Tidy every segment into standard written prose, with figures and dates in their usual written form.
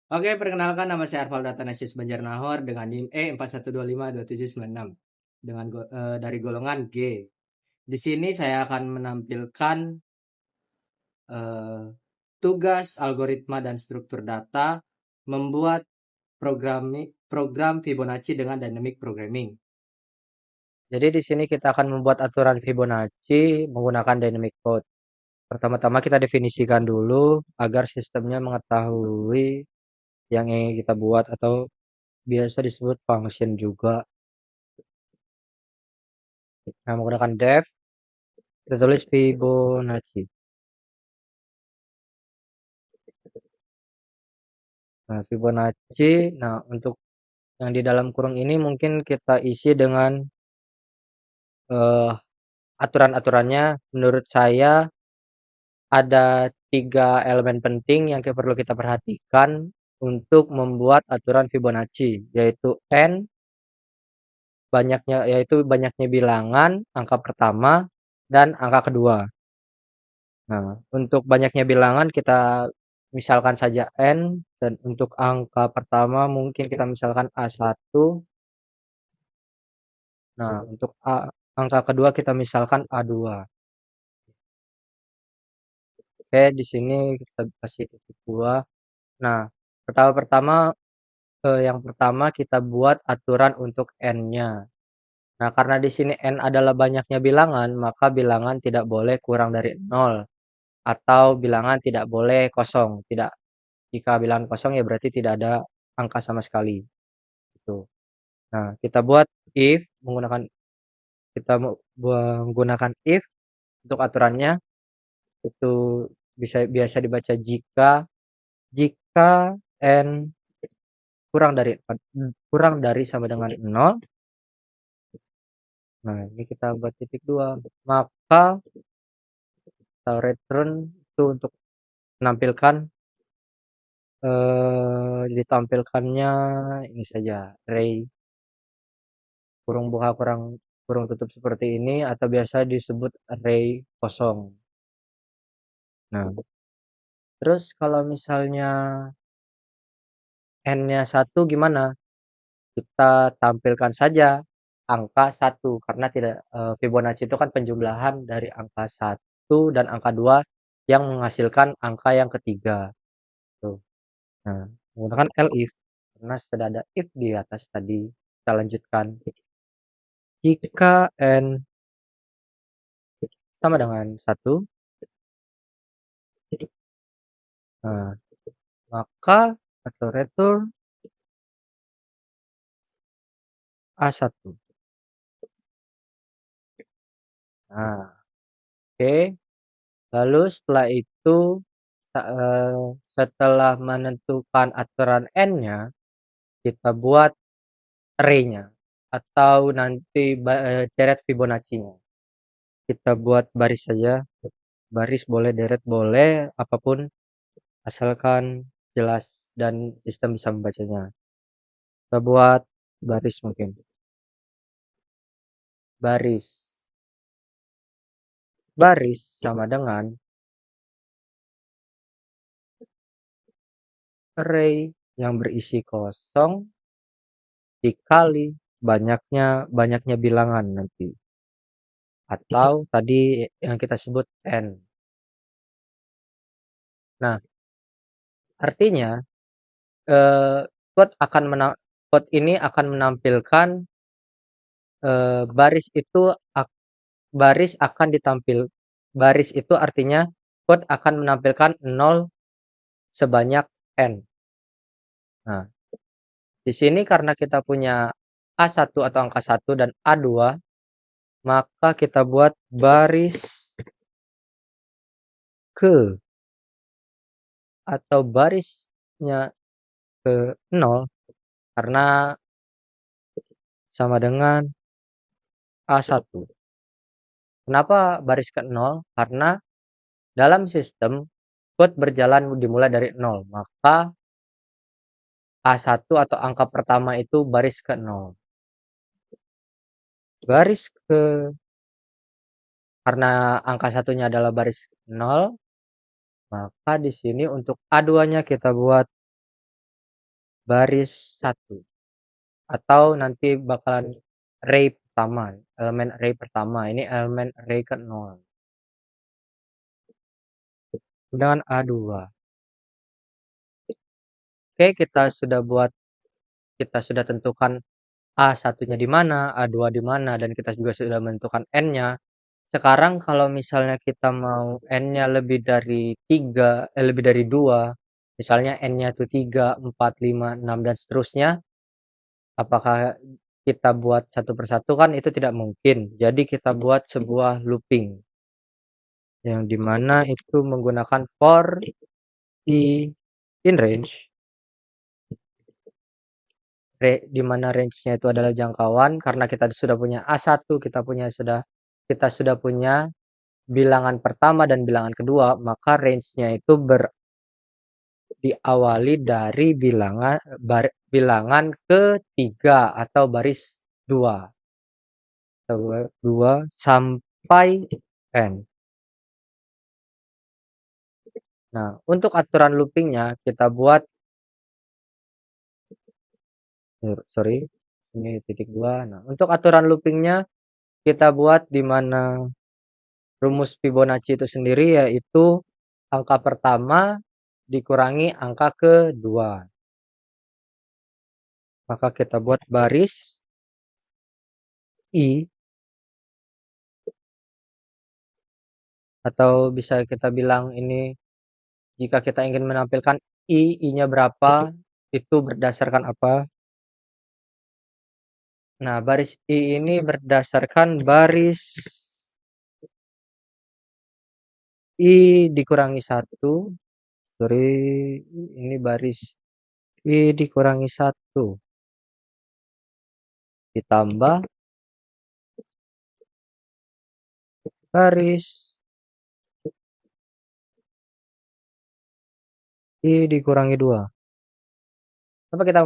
Oke, perkenalkan nama saya Arvalda Tanasius Banjarnahor dengan NIM E41252796 dari golongan G. Di sini saya akan menampilkan eh, tugas algoritma dan struktur data membuat program Fibonacci dengan dynamic programming. Jadi di sini kita akan membuat aturan Fibonacci menggunakan dynamic code. Pertama-tama kita definisikan dulu agar sistemnya mengetahui yang ingin kita buat atau biasa disebut function juga. Nah, menggunakan def, kita tulis Fibonacci. Nah, Fibonacci, nah untuk yang di dalam kurung ini mungkin kita isi dengan aturan-aturannya. Menurut saya ada 3 elemen penting yang perlu kita perhatikan untuk membuat aturan Fibonacci, yaitu banyaknya bilangan, angka pertama, dan angka kedua. Nah, untuk banyaknya bilangan kita misalkan saja N, dan untuk angka pertama mungkin kita misalkan A1. Nah, untuk angka kedua kita misalkan A2. Oke, di sini kita kasih titik 2. Nah, yang pertama kita buat aturan untuk N-nya. Nah, karena di sini N adalah banyaknya bilangan, maka bilangan tidak boleh kurang dari 0 atau bilangan tidak boleh kosong. Tidak, jika bilangan kosong ya berarti tidak ada angka sama sekali. Gitu. Nah, kita menggunakan if untuk aturannya itu biasa dibaca jika n kurang dari sama dengan 0. Nah, ini kita buat titik 2. Maka atau return itu untuk menampilkan ditampilkannya ini saja array kurung buka kurung tutup seperti ini atau biasa disebut array kosong. Nah, terus kalau misalnya n-nya 1 gimana? Kita tampilkan saja angka 1 karena tidak Fibonacci itu kan penjumlahan dari angka 1 dan angka 2 yang menghasilkan angka yang ketiga. Tuh. Nah, menggunakan elif karena sudah ada if di atas tadi. Kita lanjutkan. Jika n sama dengan 1, nah, maka atau return A1. Nah, oke. Lalu setelah menentukan aturan n-nya, kita buat array-nya atau nanti deret Fibonacci-nya. Kita buat baris saja. Baris boleh, deret boleh, apapun asalkan jelas dan sistem bisa membacanya. Kita buat baris mungkin. Baris sama dengan array yang berisi kosong dikali banyaknya bilangan nanti. Atau tadi yang kita sebut n. Nah, artinya eh, code ini akan menampilkan baris itu baris akan ditampil baris itu artinya code akan menampilkan 0 sebanyak n. Nah, di sini karena kita punya A1 atau angka 1 dan A2, maka kita buat baris ke atau barisnya ke 0 karena sama dengan A1. Kenapa baris ke 0? Karena dalam sistem code berjalan dimulai dari 0, maka A1 atau angka pertama itu baris ke 0. Karena angka satunya adalah baris 0, maka di sini untuk A2-nya kita buat baris 1 atau nanti bakalan array pertama, elemen array pertama, ini elemen array ke 0 dengan A2. Oke, kita sudah tentukan A1-nya di mana, A2 di mana, dan kita juga sudah menentukan N-nya. Sekarang kalau misalnya kita mau N-nya lebih dari 3, lebih dari 2, misalnya N-nya itu 3, 4, 5, 6, dan seterusnya, apakah kita buat satu persatu? Kan itu tidak mungkin. Jadi kita buat sebuah looping yang dimana itu menggunakan for i in range, di mana range-nya itu adalah jangkauan. Karena kita sudah punya A1, kita sudah punya bilangan pertama dan bilangan kedua, maka range-nya itu diawali dari bilangan ketiga atau baris 2 sampai n. Nah, untuk aturan loopingnya kita buat, sorry, ini titik 2. Nah, untuk aturan loopingnya kita buat di mana rumus Fibonacci itu sendiri yaitu angka pertama dikurangi angka kedua. Maka kita buat baris i, atau bisa kita bilang ini, jika kita ingin menampilkan i-nya berapa, itu berdasarkan apa? Nah, baris i ini berdasarkan baris i dikurangi 1. Sorry, ini baris i dikurangi 1 ditambah baris i dikurangi 2. Kenapa kita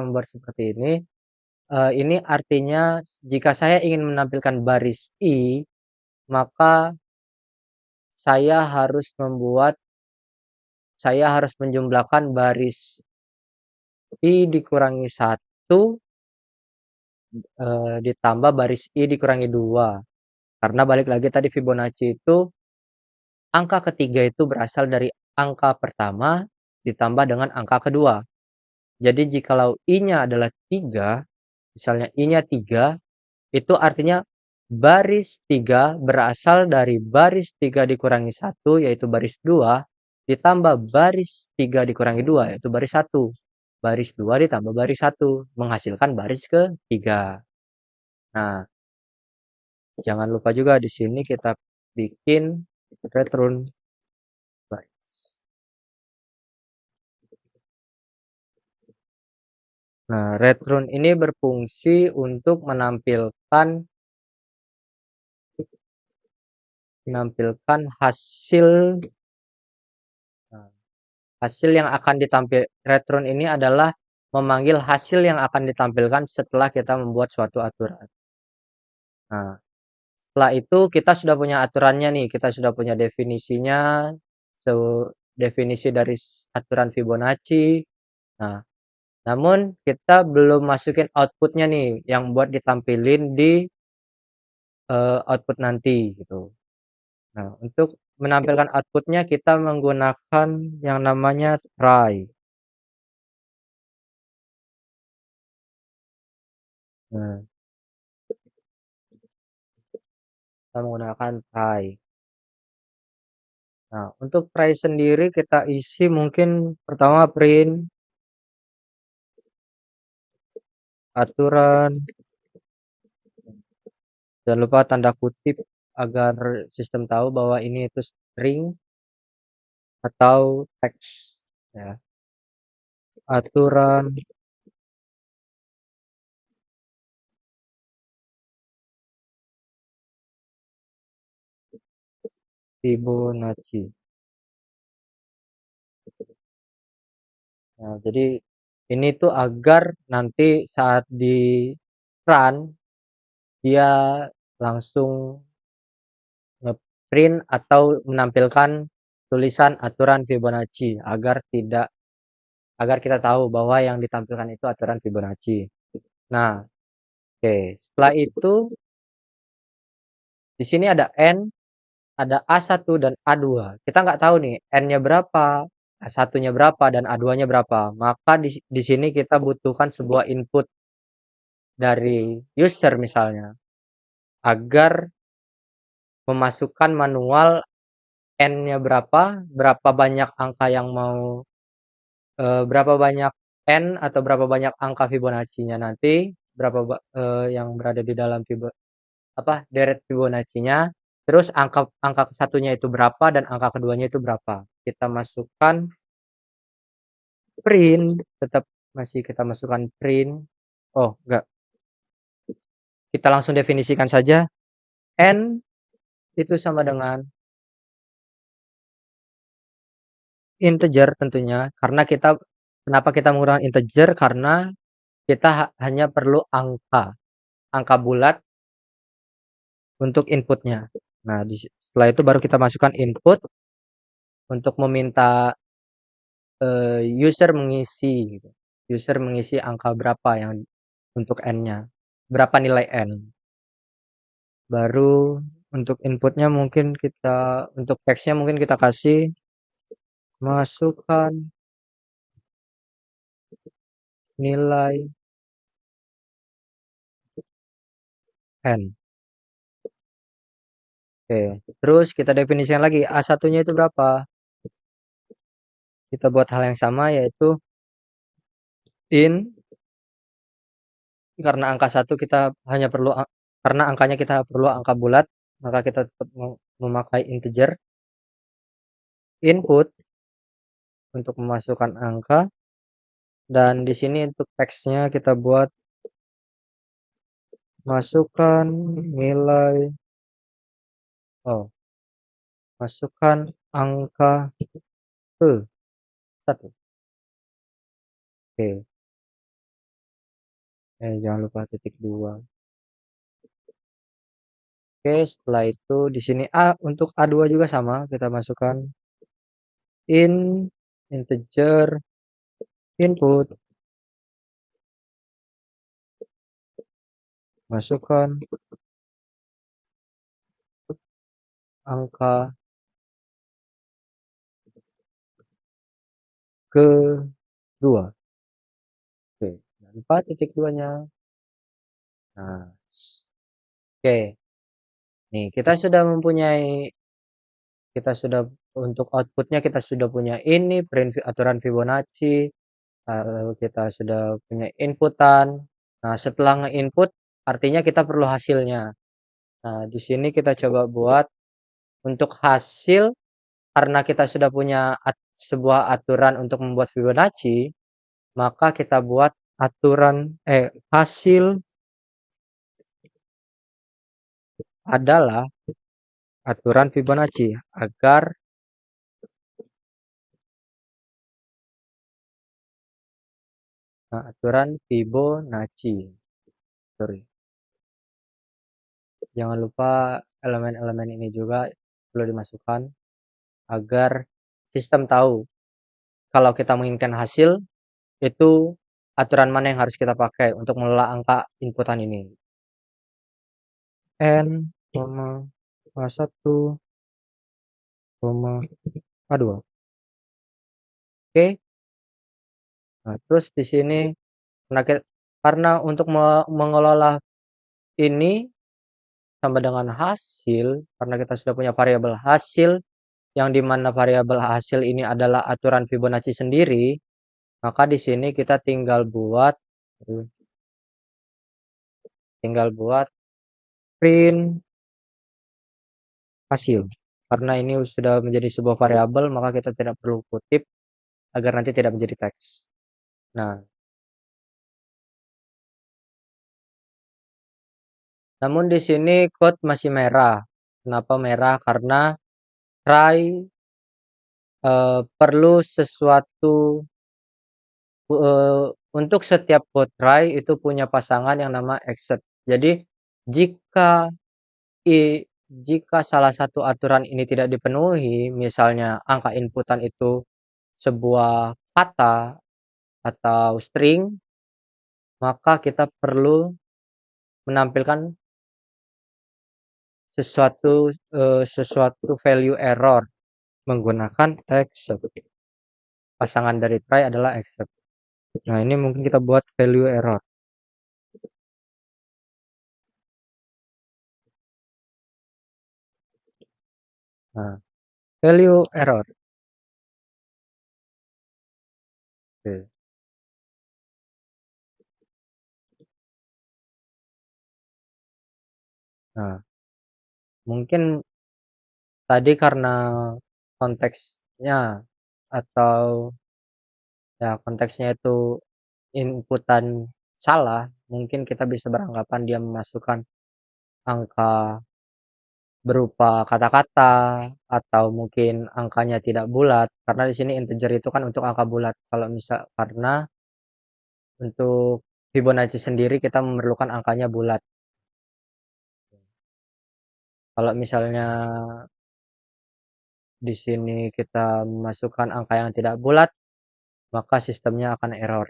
membuat seperti ini? Ini artinya jika saya ingin menampilkan baris i, maka saya harus menjumlahkan baris i dikurangi 1 ditambah baris i dikurangi 2. Karena balik lagi tadi Fibonacci itu angka ketiga itu berasal dari angka pertama ditambah dengan angka kedua. Jadi jikalau i-nya adalah 3, misalnya i-nya 3, itu artinya baris 3 berasal dari baris 3 dikurangi 1 yaitu baris 2 ditambah baris 3 dikurangi 2 yaitu baris 1. Baris 2 ditambah baris 1 menghasilkan baris ketiga. Nah, jangan lupa juga di sini kita bikin return baris. Nah, return ini berfungsi untuk menampilkan hasil. Nah, hasil yang akan return ini adalah memanggil hasil yang akan ditampilkan setelah kita membuat suatu aturan. Nah, setelah itu kita sudah punya aturannya nih, kita sudah punya definisinya, definisi dari aturan Fibonacci. Nah, namun kita belum masukin outputnya nih, yang buat ditampilin di output nanti gitu. Nah, untuk menampilkan outputnya kita menggunakan yang namanya try. Nah, kita menggunakan try. Nah, untuk try sendiri kita isi mungkin pertama print aturan, jangan lupa tanda kutip agar sistem tahu bahwa ini itu string atau teks ya. Aturan Fibonacci. Nah, jadi ini tuh agar nanti saat di run dia langsung ngeprint atau menampilkan tulisan aturan Fibonacci agar tidak agar kita tahu bahwa yang ditampilkan itu aturan Fibonacci. Nah, oke. Setelah itu di sini ada N, ada A1 dan A2. Kita nggak tahu nih N-nya berapa, A1-nya berapa, dan A2-nya berapa. Maka di sini kita butuhkan sebuah input dari user misalnya, agar memasukkan manual N-nya berapa banyak angka yang mau, berapa banyak N atau berapa banyak angka Fibonacci-nya nanti, yang berada di dalam deret Fibonacci-nya, terus angka angka kesatunya itu berapa dan angka keduanya itu berapa. Kita masukkan print, masih kita masukkan print. Oh, enggak. Kita langsung definisikan saja. N itu sama dengan integer tentunya, karena kenapa kita menggunakan integer, karena kita hanya perlu angka bulat untuk inputnya. Nah, setelah itu baru kita masukkan input untuk meminta user mengisi gitu. User mengisi angka berapa yang untuk N-nya. Berapa nilai N. Baru untuk inputnya untuk teksnya mungkin kita kasih masukkan nilai N. Oke, terus kita definisikan lagi A1-nya itu berapa. Kita buat hal yang sama, yaitu in, karena angka 1 karena angkanya kita perlu angka bulat, maka kita tetap memakai integer. Input untuk memasukkan angka, dan di sini untuk teksnya kita buat masukkan masukkan angka ke 1. Oke, jangan lupa titik 2. Oke, setelah itu di sini untuk A2 juga sama, kita masukkan integer input, masukkan angka ke 2. Oke, jangan lupa titik 2-nya. Nah, oke. Nih, untuk outputnya kita sudah punya ini aturan Fibonacci, lalu kita sudah punya inputan. Nah, setelah nge-input artinya kita perlu hasilnya. Nah, di sini kita coba buat untuk hasil, karena kita sudah punya sebuah aturan untuk membuat Fibonacci, maka kita buat hasil adalah aturan Fibonacci, aturan Fibonacci. Sorry. Jangan lupa elemen-elemen ini juga perlu dimasukkan agar sistem tahu kalau kita menginginkan hasil, itu aturan mana yang harus kita pakai untuk mengelola angka inputan ini. N, A1, A2. Oke. Nah, terus di sini karena untuk mengelola ini sama dengan hasil, karena kita sudah punya variabel hasil, yang dimana variabel hasil ini adalah aturan Fibonacci sendiri, maka di sini kita tinggal buat print hasil. Karena ini sudah menjadi sebuah variabel, maka kita tidak perlu kutip agar nanti tidak menjadi teks. Nah, namun di sini code masih merah. Kenapa merah? Karena try perlu sesuatu, untuk setiap code try itu punya pasangan yang nama except. Jadi jika salah satu aturan ini tidak dipenuhi, misalnya angka inputan itu sebuah kata atau string, maka kita perlu menampilkan sesuatu value error menggunakan except. Pasangan dari try adalah except. Nah, ini mungkin kita buat value error. Nah, value error. Oke. Nah, mungkin tadi karena konteksnya atau ya konteksnya itu inputan salah, mungkin kita bisa beranggapan dia memasukkan angka berupa kata-kata atau mungkin angkanya tidak bulat karena di sini integer itu kan untuk angka bulat. Kalau misal karena untuk Fibonacci sendiri kita memerlukan angkanya bulat. Kalau misalnya di sini kita memasukkan angka yang tidak bulat, maka sistemnya akan error.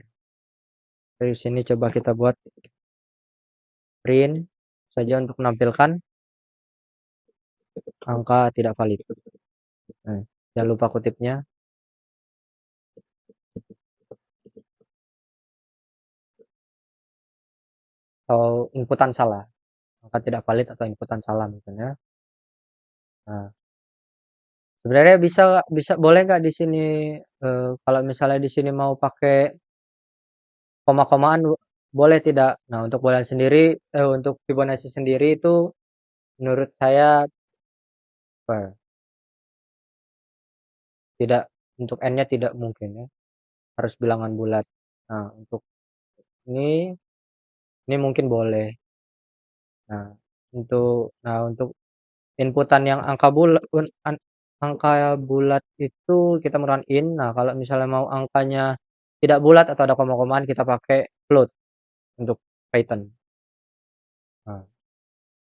Dari sini coba kita buat print saja untuk menampilkan angka tidak valid. Nah, jangan lupa kutipnya. Atau inputan salah. Angka tidak valid atau inputan salah misalnya. Nah, sebenarnya bisa boleh nggak di sini kalau misalnya di sini mau pakai koma-komaan boleh tidak? Nah, untuk bulan sendiri untuk Fibonacci sendiri itu menurut saya tidak untuk n-nya tidak mungkin ya. Harus bilangan bulat. Nah, untuk ini mungkin boleh. Nah, untuk inputan yang angka bulat itu kita menggunakan in. Nah, kalau misalnya mau angkanya tidak bulat atau ada koma-komaan kita pakai float untuk Python. Nah,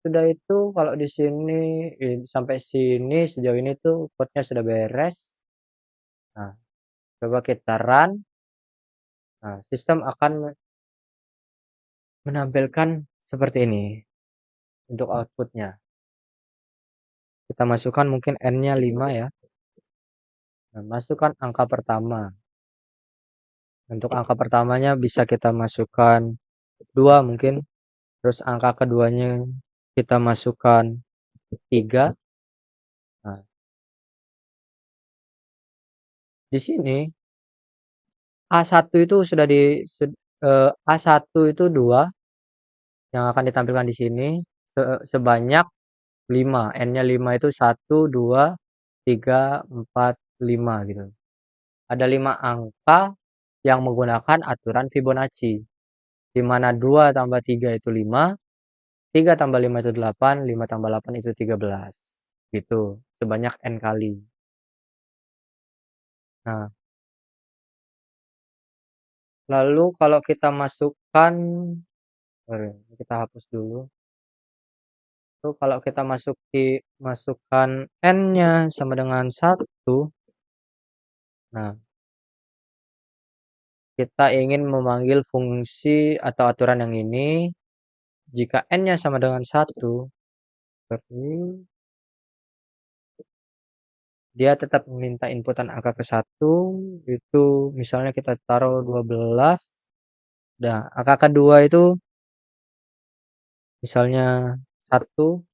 sudah itu kalau di sini sampai sini sejauh ini tuh code-nya sudah beres. Nah, coba kita run. Nah, sistem akan menampilkan seperti ini untuk outputnya. Kita masukkan mungkin n-nya 5 ya. Nah, masukkan angka pertama. Untuk angka pertamanya bisa kita masukkan 2 mungkin. Terus angka keduanya kita masukkan 3. Nah, di sini A1 itu sudah A1 itu 2 yang akan ditampilkan di sini sebanyak 5. N-nya 5 itu 1, 2, 3, 4, 5 gitu. Ada 5 angka yang menggunakan aturan Fibonacci. Di mana 2 tambah 3 itu 5, 3 tambah 5 itu 8, 5 tambah 8 itu 13. Gitu, sebanyak N kali. Nah, lalu kalau kita masukkan, kita hapus dulu. Tuh, kalau kita masukkan N-nya sama dengan 1, nah, kita ingin memanggil fungsi atau aturan yang ini, jika N-nya sama dengan 1, berarti dia tetap meminta inputan angka ke 1, itu misalnya kita taruh 12. Nah, angka kedua itu misalnya 1,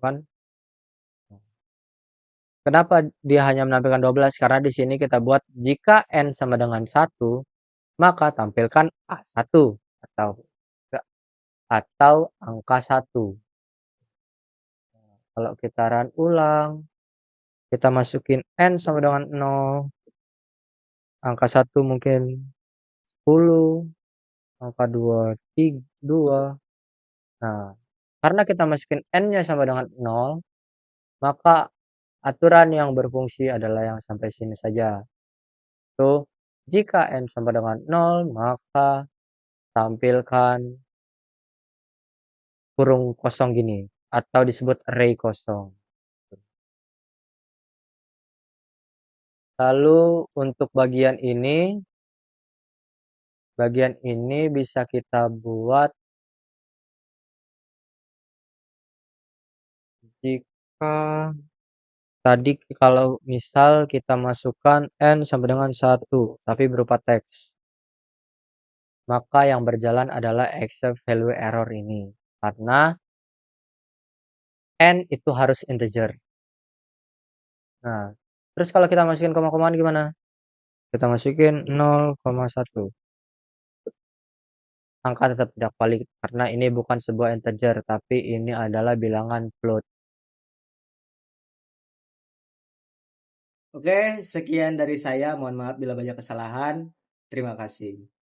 kan? Kenapa dia hanya menampilkan 12? Karena di sini kita buat jika N sama dengan 1, maka tampilkan A1 atau angka 1. Kalau kita run ulang, kita masukin N sama dengan 0, angka 1 mungkin 10, angka 2, 2. Nah, karena kita masukin N-nya sama dengan 0, maka aturan yang berfungsi adalah yang sampai sini saja. Tuh, jika N sama dengan 0, maka tampilkan kurung kosong gini, atau disebut array kosong. Lalu untuk bagian ini Bagian ini bisa kita buat jika tadi kalau misal kita masukkan n sama dengan 1, tapi berupa teks. Maka yang berjalan adalah accept value error ini. Karena n itu harus integer. Nah, terus kalau kita masukin koma-komaan gimana? Kita masukin 0,1. Angka tetap tidak valid karena ini bukan sebuah integer, tapi ini adalah bilangan float. Oke, sekian dari saya. Mohon maaf bila banyak kesalahan. Terima kasih.